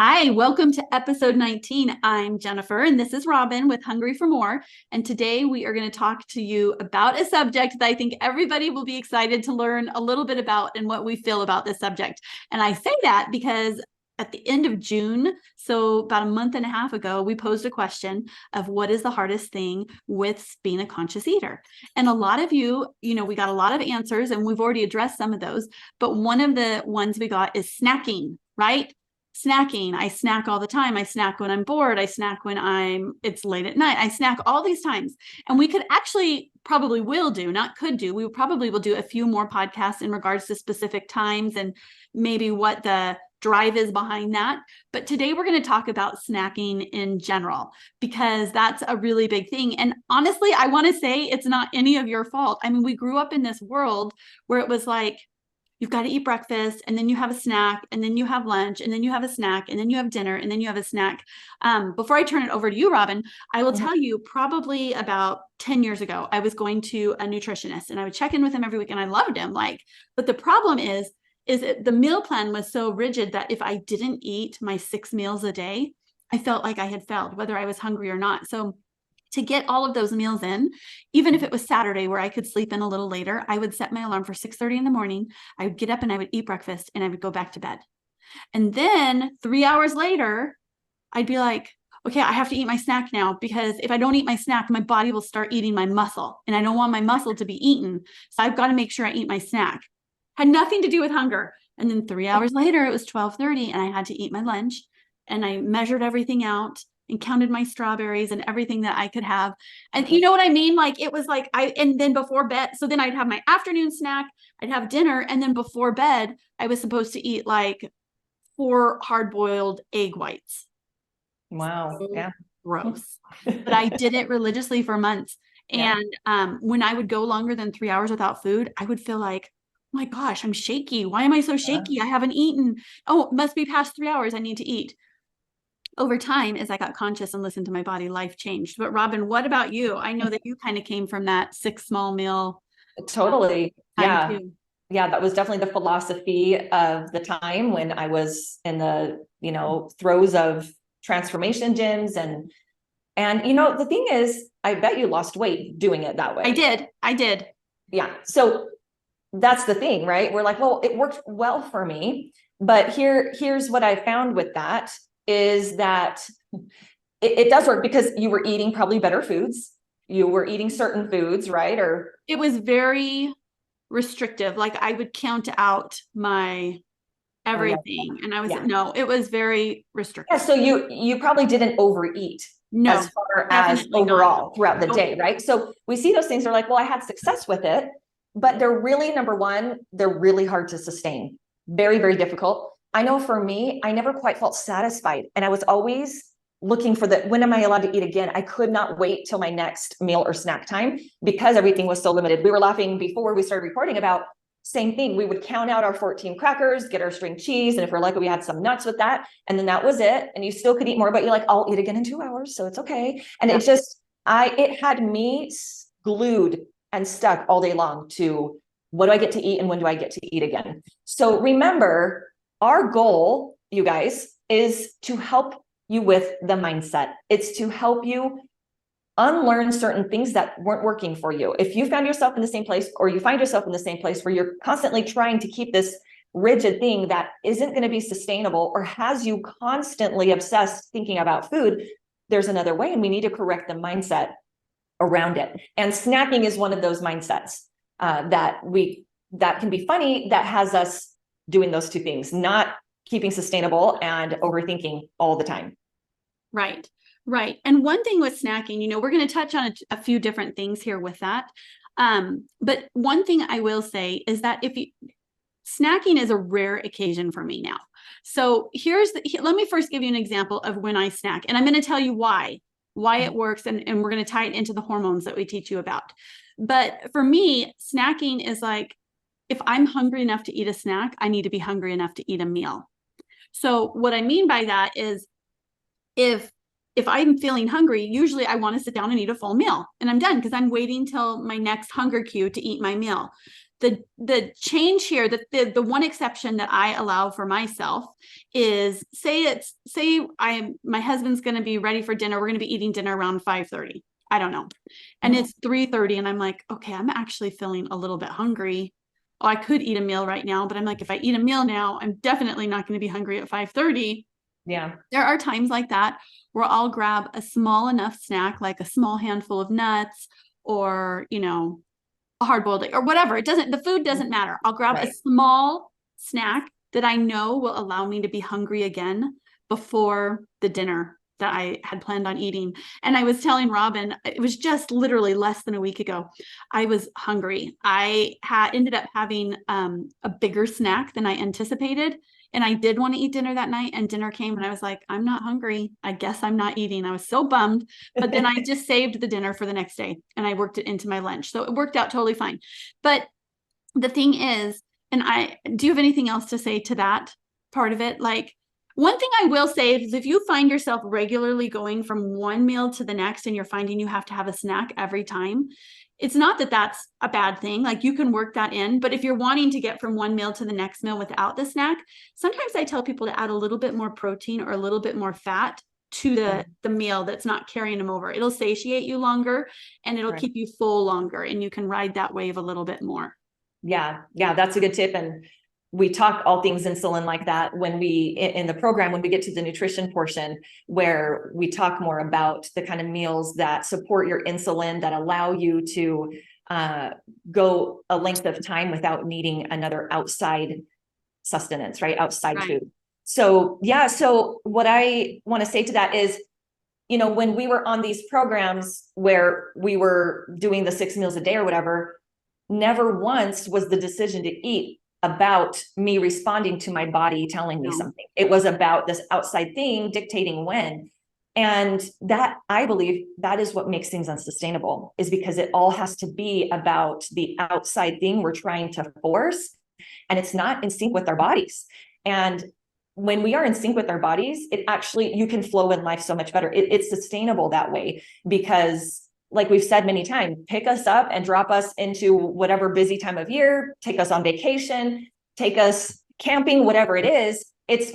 Hi, welcome to episode 19. I'm Jennifer, and this is Robin with Hungry for More. And today we are going to talk to you about a subject that I think everybody will be excited to learn a little bit about and what we feel about this subject. And I say that because at the end of June, so about a month and a half ago, we posed a question of what is the hardest thing with being a conscious eater. And a lot of you, we got a lot of answers and we've already addressed some of those. But one of the ones we got is snacking, right? Snacking. I snack all the time. I snack when I'm bored. I snack when it's late at night. I snack all these times. And we could actually probably will do, not could do, we probably will do a few more podcasts in regards to specific times and maybe what the drive is behind that. But today we're going to talk about snacking in general, because that's a really big thing. And honestly, I want to say it's not any of your fault. I mean, we grew up in this world where it was like, you've got to eat breakfast, and then you have a snack, and then you have lunch, and then you have a snack, and then you have dinner, and then you have a snack. Before I turn it over to you, Robin, I will tell you probably about 10 years ago, I was going to a nutritionist and I would check in with him every week and I loved him. But the problem is the meal plan was so rigid that if I didn't eat my 6 meals a day, I felt like I had failed, whether I was hungry or not. So to get all of those meals in, even if it was Saturday where I could sleep in a little later, I would set my alarm for 6:30 in the morning. I would get up and I would eat breakfast and I would go back to bed. And then 3 hours later, I'd be like, okay, I have to eat my snack now, because if I don't eat my snack, my body will start eating my muscle and I don't want my muscle to be eaten. So I've got to make sure I eat my snack. Had nothing to do with hunger. And then 3 hours later, it was 12:30 and I had to eat my lunch, and I measured everything out and counted my strawberries and everything that I could have. And you know what I mean? It was like and then before bed, so then I'd have my afternoon snack, I'd have dinner, and then before bed, I was supposed to eat like 4 hard-boiled egg whites. Wow. So Yeah. gross. But I did it religiously for months. Yeah. And when I would go longer than 3 hours without food, I would feel like, oh my gosh, I'm shaky. Why am I so shaky? I haven't eaten. Oh, it must be past 3 hours. I need to eat. Over time, as I got conscious and listened to my body, life changed. But Robin, what about you? I know that you kind of came from that 6 small meal Totally. time Yeah. too. Yeah. That was definitely the philosophy of the time when I was in the, throes of transformation gyms. And, the thing is, I bet you lost weight doing it that way. I did. Yeah. So that's the thing, right? We're like, well, it worked well for me, but here's what I found with that is that it does work because you were eating probably better foods. You were eating certain foods, right? Or it was very restrictive. Like I would count out my everything. And I was, no, it was very restrictive. Yeah, so you probably didn't overeat No, as far as overall throughout the day, right? So we see those things are like, well, I had success with it, but they're really, number one, they're really hard to sustain. Very, very difficult. I know for me, I never quite felt satisfied. And I was always looking for when am I allowed to eat again? I could not wait till my next meal or snack time because everything was so limited. We were laughing before we started recording about same thing. We would count out our 14 crackers, get our string cheese. And if we're lucky, we had some nuts with that. And then that was it. And you still could eat more, but you're like, I'll eat again in 2 hours. So it's okay. And it had me glued and stuck all day long to what do I get to eat and when do I get to eat again? So remember, our goal, you guys, is to help you with the mindset. It's to help you unlearn certain things that weren't working for you. If you found yourself in the same place, or you find yourself in the same place where you're constantly trying to keep this rigid thing that isn't going to be sustainable or has you constantly obsessed thinking about food, there's another way, and we need to correct the mindset around it. And snacking is one of those mindsets that can be funny, that has us doing those two things, not keeping sustainable and overthinking all the time. Right. Right. And one thing with snacking, we're going to touch on a few different things here with that. But one thing I will say is that snacking is a rare occasion for me now. So let me first give you an example of when I snack, and I'm going to tell you why it works. And we're going to tie it into the hormones that we teach you about. But for me, snacking is like, if I'm hungry enough to eat a snack, I need to be hungry enough to eat a meal. So what I mean by that is if I'm feeling hungry, usually I want to sit down and eat a full meal and I'm done because I'm waiting till my next hunger cue to eat my meal. the change here, the one exception that I allow for myself is my husband's going to be ready for dinner. We're going to be eating dinner around 5:30. I don't know. And it's 3:30 and I'm like, okay, I'm actually feeling a little bit hungry. Oh, I could eat a meal right now, but I'm like, if I eat a meal now, I'm definitely not going to be hungry at 5:30. Yeah. There are times like that where I'll grab a small enough snack, like a small handful of nuts or, a hard-boiled egg or whatever. The food doesn't matter. I'll grab a small snack that I know will allow me to be hungry again before the dinner that I had planned on eating. And I was telling Robin, it was just literally less than a week ago. I was hungry. I ended up having a bigger snack than I anticipated. And I did want to eat dinner that night, and dinner came and I was like, I'm not hungry. I guess I'm not eating. I was so bummed, but then I just saved the dinner for the next day and I worked it into my lunch. So it worked out totally fine. But the thing is, do you have anything else to say to that part of it? Like, one thing I will say is if you find yourself regularly going from one meal to the next and you're finding you have to have a snack every time, it's not that that's a bad thing. Like, you can work that in, but if you're wanting to get from one meal to the next meal without the snack, sometimes I tell people to add a little bit more protein or a little bit more fat to the meal that's not carrying them over. It'll satiate you longer and it'll keep you full longer, and you can ride that wave a little bit more. Yeah. That's a good tip. And we talk all things insulin like that in the program, when we get to the nutrition portion, where we talk more about the kind of meals that support your insulin, that allow you to go a length of time without needing another outside sustenance, right? Outside food. So what I want to say to that is, when we were on these programs where we were doing the 6 meals a day or whatever, never once was the decision to eat about me responding to my body telling me something. It was about this outside thing dictating when. And that, I believe, that is what makes things unsustainable, is because it all has to be about the outside thing we're trying to force, and it's not in sync with our bodies. And when we are in sync with our bodies, you can flow in life so much better. It's sustainable that way, because like we've said many times, pick us up and drop us into whatever busy time of year, take us on vacation, take us camping, whatever it is.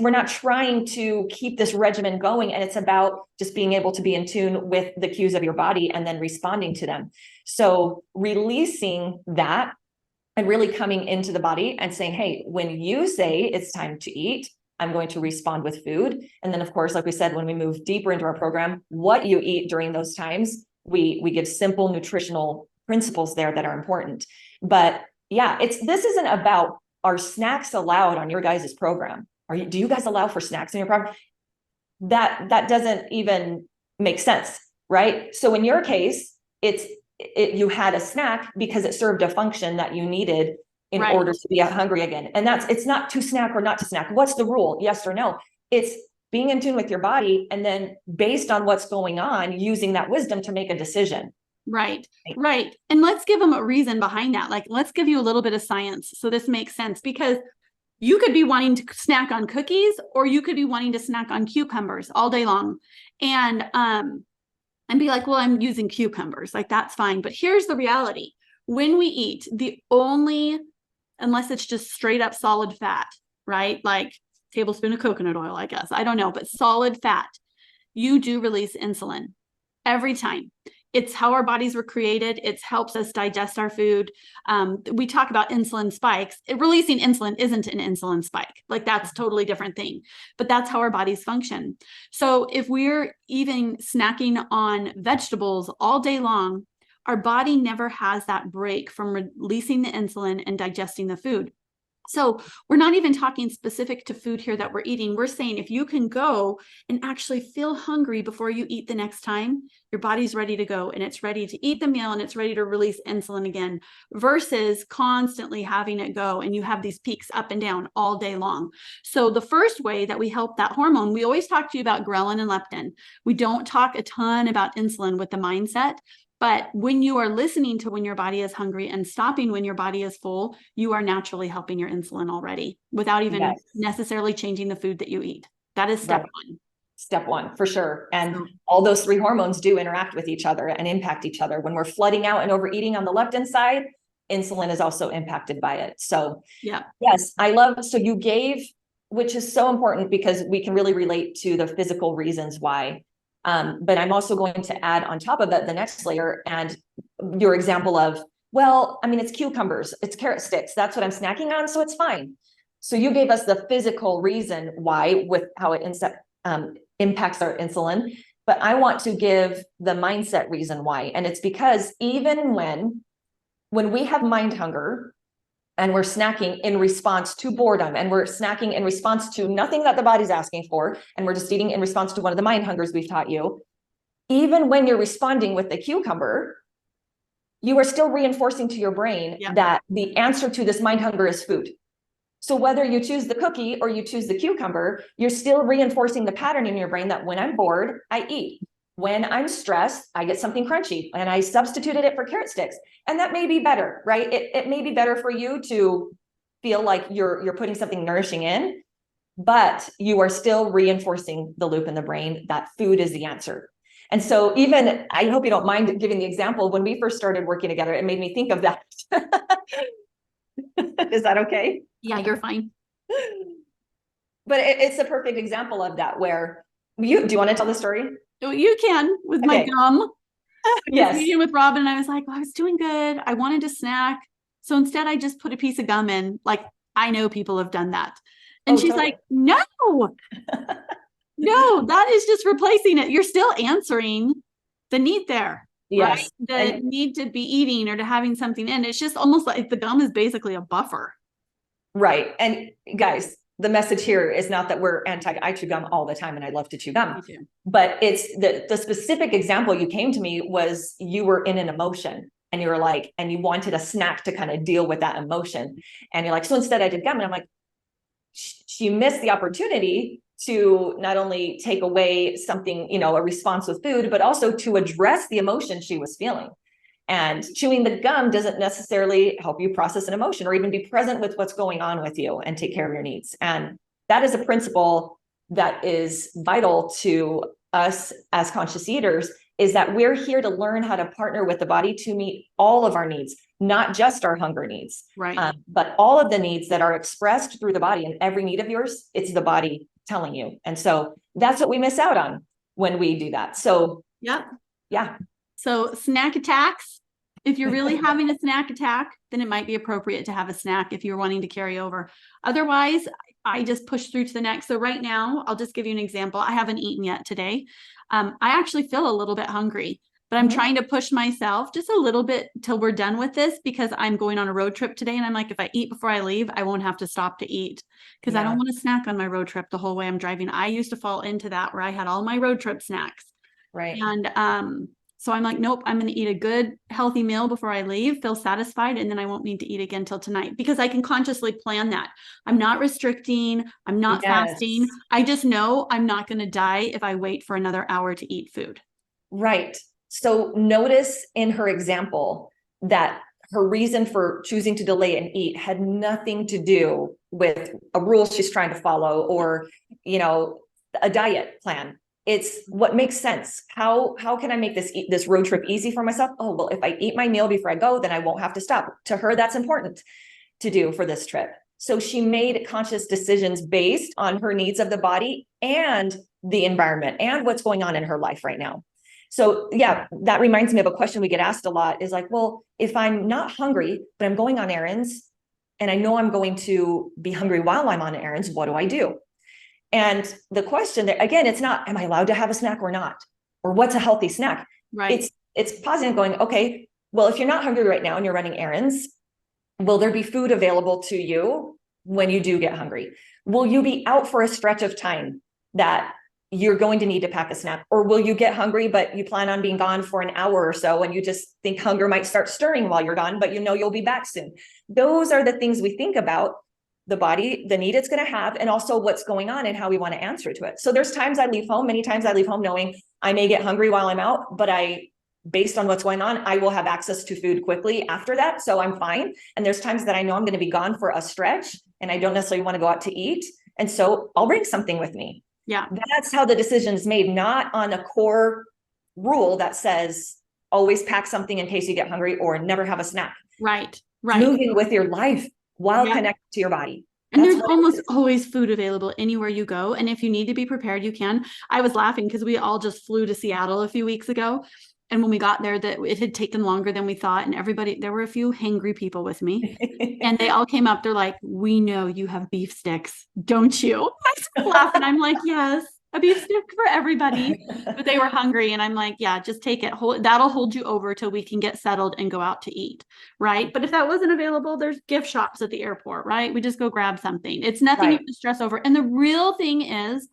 We're not trying to keep this regimen going. And it's about just being able to be in tune with the cues of your body and then responding to them. So releasing that and really coming into the body and saying, hey, when you say it's time to eat, I'm going to respond with food. And then, of course, like we said, when we move deeper into our program, what you eat during those times, we give simple nutritional principles there that are important. But yeah, this isn't about, are snacks allowed on your guys' program? Do you guys allow for snacks in your program? That doesn't even make sense, right? So in your case, you had a snack because it served a function that you needed in order to be hungry again. And it's not to snack or not to snack. What's the rule? Yes or no? It's being in tune with your body, and then based on what's going on, using that wisdom to make a decision. Right. And let's give them a reason behind that. Like, let's give you a little bit of science so this makes sense, because you could be wanting to snack on cookies, or you could be wanting to snack on cucumbers all day long and be like, well, I'm using cucumbers. Like, that's fine. But here's the reality. When we eat, unless it's just straight up solid fat, right? Like tablespoon of coconut oil, I guess. I don't know, but solid fat, you do release insulin every time. It's how our bodies were created. It helps us digest our food. We talk about insulin spikes. Releasing insulin isn't an insulin spike. Like, that's a totally different thing, but that's how our bodies function. So if we're even snacking on vegetables all day long, our body never has that break from releasing the insulin and digesting the food. So we're not even talking specific to food here that we're eating. We're saying if you can go and actually feel hungry before you eat the next time, your body's ready to go and it's ready to eat the meal and it's ready to release insulin again, versus constantly having it go and you have these peaks up and down all day long. So the first way that we help that hormone, we always talk to you about ghrelin and leptin. We don't talk a ton about insulin with the mindset. But when you are listening to when your body is hungry and stopping when your body is full, you are naturally helping your insulin already without even necessarily changing the food that you eat. That is step one. Step one, for sure. And all those 3 hormones do interact with each other and impact each other. When we're flooding out and overeating on the leptin side, insulin is also impacted by it. So Yeah. yes, I love, so you gave, which is so important because we can really relate to the physical reasons why. But I'm also going to add on top of that, the next layer, and your example of, well, I mean, it's cucumbers, it's carrot sticks. That's what I'm snacking on. So it's fine. So you gave us the physical reason why with how it impacts our insulin, but I want to give the mindset reason why. And it's because even when we have mind hunger and we're snacking in response to boredom, and we're snacking in response to nothing that the body's asking for, and we're just eating in response to one of the mind hungers we've taught you, even when you're responding with the cucumber, you are still reinforcing to your brain that the answer to this mind hunger is food. So whether you choose the cookie or you choose the cucumber, you're still reinforcing the pattern in your brain that when I'm bored, I eat. When I'm stressed, I get something crunchy, and I substituted it for carrot sticks. And that may be better, right? It may be better for you to feel like you're putting something nourishing in, but you are still reinforcing the loop in the brain that food is the answer. And so even, I hope you don't mind giving the example, when we first started working together, it made me think of that. Is that okay? Yeah, you're fine. But it's a perfect example of that, where do you want to tell the story? Oh, you can with my gum. Yes. Meeting with Robin, and I was like, well, I was doing good. I wanted to snack. So instead I just put a piece of gum in. Like, I know people have done that. And she's totally like, no, no, that is just replacing it. You're still answering the need there. Yes. Right? The need to be eating or to having something in. It's just almost like the gum is basically a buffer. Right. And guys, the message here is not that we're I chew gum all the time, and I love to chew gum, but it's the specific example you came to me was you were in an emotion, and you were like, and you wanted a snack to kind of deal with that emotion. And you're like, so instead I did gum. And I'm like, she missed the opportunity to not only take away something, a response with food, but also to address the emotion she was feeling. And chewing the gum doesn't necessarily help you process an emotion or even be present with what's going on with you and take care of your needs. And that is a principle that is vital to us as conscious eaters, is that we're here to learn how to partner with the body to meet all of our needs, not just our hunger needs, right? But all of the needs that are expressed through the body. And every need of yours, it's the body telling you. And so that's what we miss out on when we do that. So yeah. So snack attacks, if you're really having a snack attack, then it might be appropriate to have a snack if you're wanting to carry over. Otherwise, I just push through to the next. So right now, I'll just give you an example. I haven't eaten yet today. I actually feel a little bit hungry, but I'm trying to push myself just a little bit till we're done with this, because I'm going on a road trip today. And I'm like, if I eat before I leave, I won't have to stop to eat, because I don't want to snack on my road trip the whole way I'm driving. I used to fall into that where I had all my road trip snacks. Right. And so I'm like, nope, I'm going to eat a good, healthy meal before I leave, feel satisfied, and then I won't need to eat again till tonight, because I can consciously plan that. I'm not restricting. I'm not fasting. I just know I'm not going to die if I wait for another hour to eat food. Right. So notice in her example that her reason for choosing to delay and eat had nothing to do with a rule she's trying to follow or, a diet plan. It's what makes sense. How can I make this road trip easy for myself? Oh, well, if I eat my meal before I go, then I won't have to stop. To her, that's important to do for this trip. So she made conscious decisions based on her needs of the body and the environment and what's going on in her life right now. So yeah, that reminds me of a question we get asked a lot, is like, well, if I'm not hungry, but I'm going on errands and I know I'm going to be hungry while I'm on errands, what do I do? And the question that, again, it's not, am I allowed to have a snack or not? Or what's a healthy snack? Right. It's pausing and going, okay, well, if you're not hungry right now and you're running errands, will there be food available to you when you do get hungry? Will you be out for a stretch of time that you're going to need to pack a snack? Or will you get hungry, but you plan on being gone for an hour or so, and you just think hunger might start stirring while you're gone, but you'll be back soon? Those are the things we think about. The body, the need it's going to have, and also what's going on and how we want to answer to it. So there's times I leave home, many times I leave home knowing I may get hungry while I'm out, but based on what's going on, I will have access to food quickly after that. So I'm fine. And there's times that I know I'm going to be gone for a stretch and I don't necessarily want to go out to eat. And so I'll bring something with me. Yeah. That's how the decision is made, not on a core rule that says always pack something in case you get hungry or never have a snack. Right. Right. moving with your life while Yeah. connected to your body. And That's there's what it almost is. always food available anywhere you go. And if you need to be prepared, you can. I was laughing because we all just flew to Seattle a few weeks ago. And when we got there, that it had taken longer than we thought. And everybody, there were a few hangry people with me. And they all came up. They're like, we know you have beef sticks, don't you? I started laughing. I'm like, yes, a beef stick for everybody. But they were hungry. And I'm like, yeah, just take it. That'll hold you over till we can get settled and go out to eat. Right. But if that wasn't available, there's gift shops at the airport, right? We just go grab something. It's nothing you Right. have to stress over. And the real thing is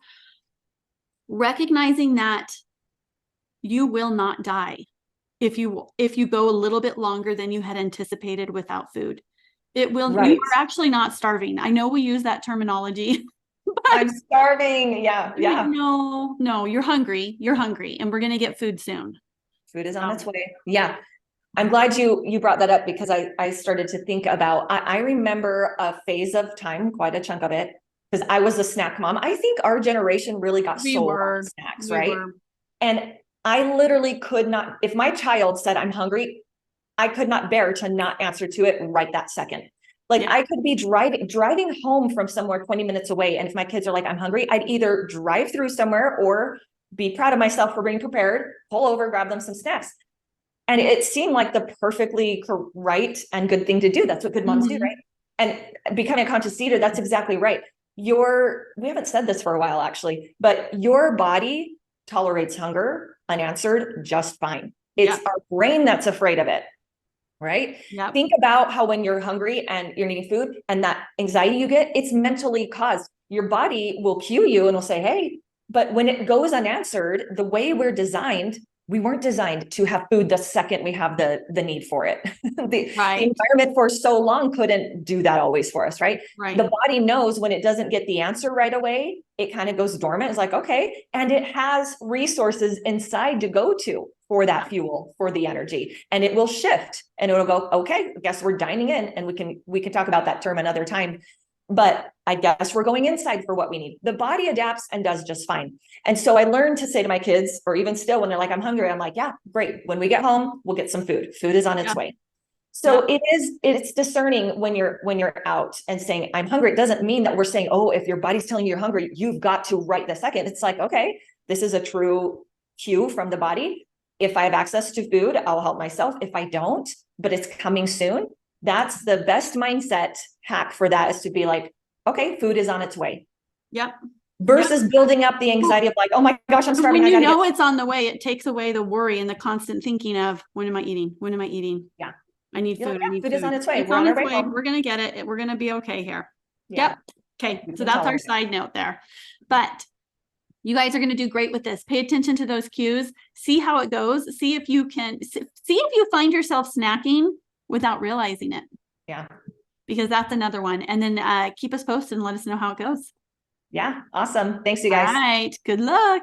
recognizing that you will not die if you go a little bit longer than you had anticipated without food. You Right. are actually not starving. I know we use that terminology. I'm starving. Yeah. Yeah. No, you're hungry. You're hungry, and we're gonna get food soon. Food is on its way. Yeah. I'm glad you brought that up because I started to think about, I remember a phase of time, quite a chunk of it, because I was a snack mom. I think our generation really got sold on snacks, right? And I literally could not, if my child said, I'm hungry, I could not bear to not answer to it right that second. Like Yeah. I could be driving home from somewhere 20 minutes away. And if my kids are like, I'm hungry, I'd either drive through somewhere or be proud of myself for being prepared, pull over, grab them some snacks. And it seemed like the perfectly right and good thing to do. That's what good moms do, right? And becoming a conscious eater, that's exactly right. We haven't said this for a while actually, but your body tolerates hunger unanswered just fine. It's our brain that's afraid of it, right? Yep. Think about how when you're hungry and you're needing food and that anxiety you get, it's mentally caused. Your body will cue you and will say, hey, but when it goes unanswered, the way we're designed, we weren't designed to have food the second we have the need for it. The environment for so long couldn't do that always for us, right? The body knows when it doesn't get the answer right away, it kind of goes dormant. It's like, okay. And it has resources inside to go to for that fuel, for the energy. And it will shift and it'll go, okay, I guess we're dining in, and we can talk about that term another time. But I guess we're going inside for what we need. The body adapts and does just fine. And so I learned to say to my kids, or even still when they're like, I'm hungry, I'm like, yeah, great. When we get home, we'll get some food. Food is on its way. So it's discerning when you're out and saying, I'm hungry. It doesn't mean that we're saying, oh, if your body's telling you you're hungry, you've got to right this second. It's like, okay, this is a true cue from the body. If I have access to food, I'll help myself. If I don't, but it's coming soon, that's the best mindset hack for that, is to be like, okay, food is on its way. Yep. Versus building up the anxiety of like, oh my gosh, I'm starving. When you know it's on the way, it takes away the worry and the constant thinking of, when am I eating? When am I eating? Yeah. I need food. I need food food. is on its way. It's on its way. We're going to get it. We're going to be okay here. Yeah. Yep. Okay. So that's our side note there. But you guys are going to do great with this. Pay attention to those cues. See how it goes. See if you find yourself snacking without realizing it. Yeah. Because that's another one. And then keep us posted and let us know how it goes. Yeah. Awesome. Thanks, you guys. All right. Good luck.